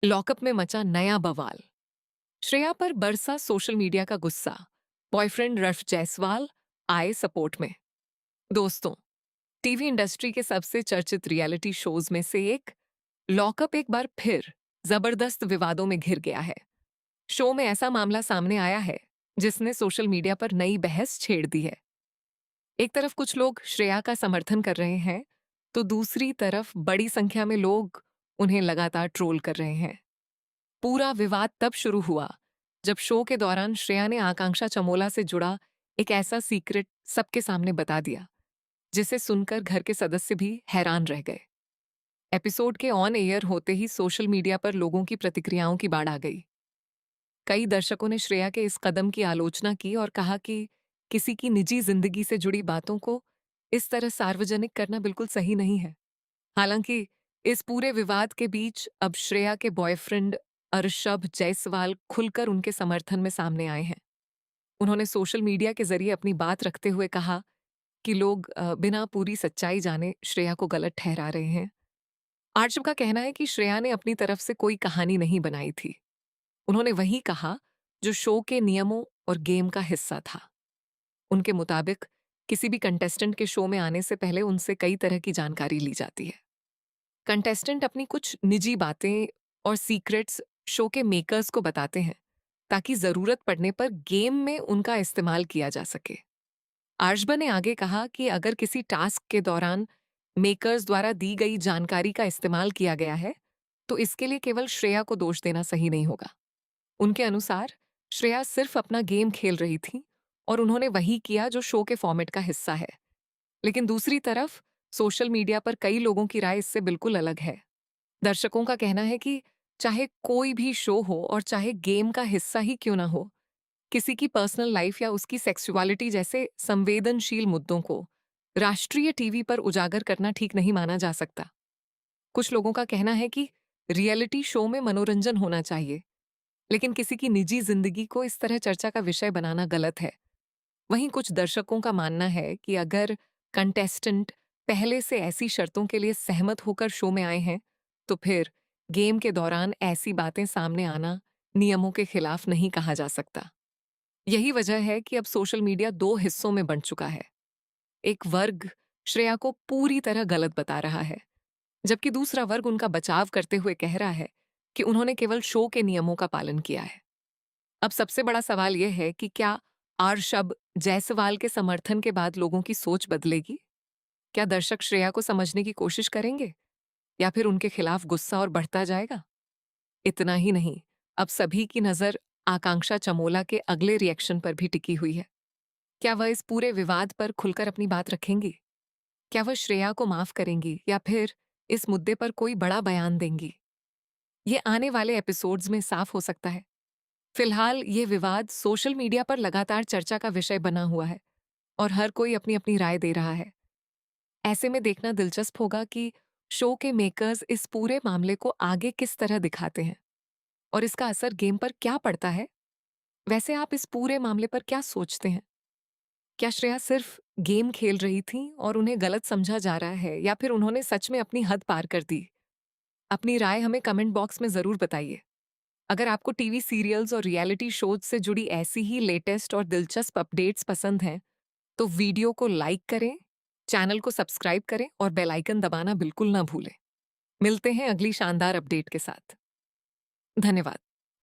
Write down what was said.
Lockup में मचा नया बवाल। श्रेया पर बरसा सोशल मीडिया का गुस्सा। बॉयफ्रेंड रफ जायसवाल आए सपोर्ट में। दोस्तों, टीवी इंडस्ट्री के सबसे चर्चित रियलिटी शोज में से एक लॉकअप एक बार फिर जबरदस्त विवादों में घिर गया है। शो में ऐसा मामला सामने आया है जिसने सोशल मीडिया पर नई बहस छेड़ दी है। एक तरफ कुछ लोग श्रेया का समर्थन कर रहे हैं, तो दूसरी तरफ बड़ी संख्या में लोग उन्हें लगातार ट्रोल कर रहे हैं। पूरा विवाद तब शुरू हुआ जब शो के दौरान श्रेया ने आकांक्षा चमोला से जुड़ा एक ऐसा सीक्रेट सबके सामने बता दिया जिसे सुनकर घर के सदस्य भी हैरान रह गए। एपिसोड के ऑन एयर होते ही सोशल मीडिया पर लोगों की प्रतिक्रियाओं की बाढ़ आ गई। कई दर्शकों ने श्रेया के इस कदम की आलोचना की और कहा कि किसी की निजी जिंदगी से जुड़ी बातों को इस तरह सार्वजनिक करना बिल्कुल सही नहीं है। हालांकि इस पूरे विवाद के बीच अब श्रेया के बॉयफ्रेंड अरशब जायसवाल खुलकर उनके समर्थन में सामने आए हैं। उन्होंने सोशल मीडिया के जरिए अपनी बात रखते हुए कहा कि लोग बिना पूरी सच्चाई जाने श्रेया को गलत ठहरा रहे हैं। आर्शब का कहना है कि श्रेया ने अपनी तरफ से कोई कहानी नहीं बनाई थी। उन्होंने वही कहा जो शो के नियमों और गेम का हिस्सा था। उनके मुताबिक किसी भी कंटेस्टेंट के शो में आने से पहले उनसे कई तरह की जानकारी ली जाती है। कंटेस्टेंट अपनी कुछ निजी बातें और सीक्रेट्स शो के मेकर्स को बताते हैं ताकि जरूरत पड़ने पर गेम में उनका इस्तेमाल किया जा सके। आर्शबा ने आगे कहा कि अगर किसी टास्क के दौरान मेकर्स द्वारा दी गई जानकारी का इस्तेमाल किया गया है तो इसके लिए केवल श्रेया को दोष देना सही नहीं होगा। उनके अनुसार श्रेया सिर्फ अपना गेम खेल रही थी और उन्होंने वही किया जो शो के फॉर्मेट का हिस्सा है। लेकिन दूसरी तरफ सोशल मीडिया पर कई लोगों की राय इससे बिल्कुल अलग है। दर्शकों का कहना है कि चाहे कोई भी शो हो और चाहे गेम का हिस्सा ही क्यों ना हो, किसी की पर्सनल लाइफ या उसकी सेक्सुअलिटी जैसे संवेदनशील मुद्दों को राष्ट्रीय टीवी पर उजागर करना ठीक नहीं माना जा सकता। कुछ लोगों का कहना है कि रियलिटी शो में मनोरंजन होना चाहिए, लेकिन किसी की निजी जिंदगी को इस तरह चर्चा का विषय बनाना गलत है। वहीं कुछ दर्शकों का मानना है कि अगर कंटेस्टेंट पहले से ऐसी शर्तों के लिए सहमत होकर शो में आए हैं, तो फिर गेम के दौरान ऐसी बातें सामने आना नियमों के खिलाफ नहीं कहा जा सकता। यही वजह है कि अब सोशल मीडिया दो हिस्सों में बंट चुका है। एक वर्ग श्रेया को पूरी तरह गलत बता रहा है, जबकि दूसरा वर्ग उनका बचाव करते हुए कह रहा है कि उन्होंने केवल शो के नियमों का पालन किया है। अब सबसे बड़ा सवाल यह है कि क्या आर्शब जायसवाल के समर्थन के बाद लोगों की सोच बदलेगी? क्या दर्शक श्रेया को समझने की कोशिश करेंगे या फिर उनके खिलाफ गुस्सा और बढ़ता जाएगा? इतना ही नहीं, अब सभी की नजर आकांक्षा चमोला के अगले रिएक्शन पर भी टिकी हुई है। क्या वह इस पूरे विवाद पर खुलकर अपनी बात रखेंगी? क्या वह श्रेया को माफ करेंगी या फिर इस मुद्दे पर कोई बड़ा बयान देंगी? ये आने वाले एपिसोड्स में साफ हो सकता है। फिलहाल ये विवाद सोशल मीडिया पर लगातार चर्चा का विषय बना हुआ है और हर कोई अपनी अपनी राय दे रहा है। ऐसे में देखना दिलचस्प होगा कि शो के मेकर्स इस पूरे मामले को आगे किस तरह दिखाते हैं और इसका असर गेम पर क्या पड़ता है। वैसे आप इस पूरे मामले पर क्या सोचते हैं? क्या श्रेया सिर्फ गेम खेल रही थी और उन्हें गलत समझा जा रहा है, या फिर उन्होंने सच में अपनी हद पार कर दी? अपनी राय हमें कमेंट बॉक्स में जरूर बताइए। अगर आपको टीवी सीरियल्स और रियलिटी शोज से जुड़ी ऐसी ही लेटेस्ट और दिलचस्प अपडेट्स पसंद हैं, तो वीडियो को लाइक करें, चैनल को सब्सक्राइब करें और बेल आइकन दबाना बिल्कुल ना भूलें। मिलते हैं अगली शानदार अपडेट के साथ। धन्यवाद।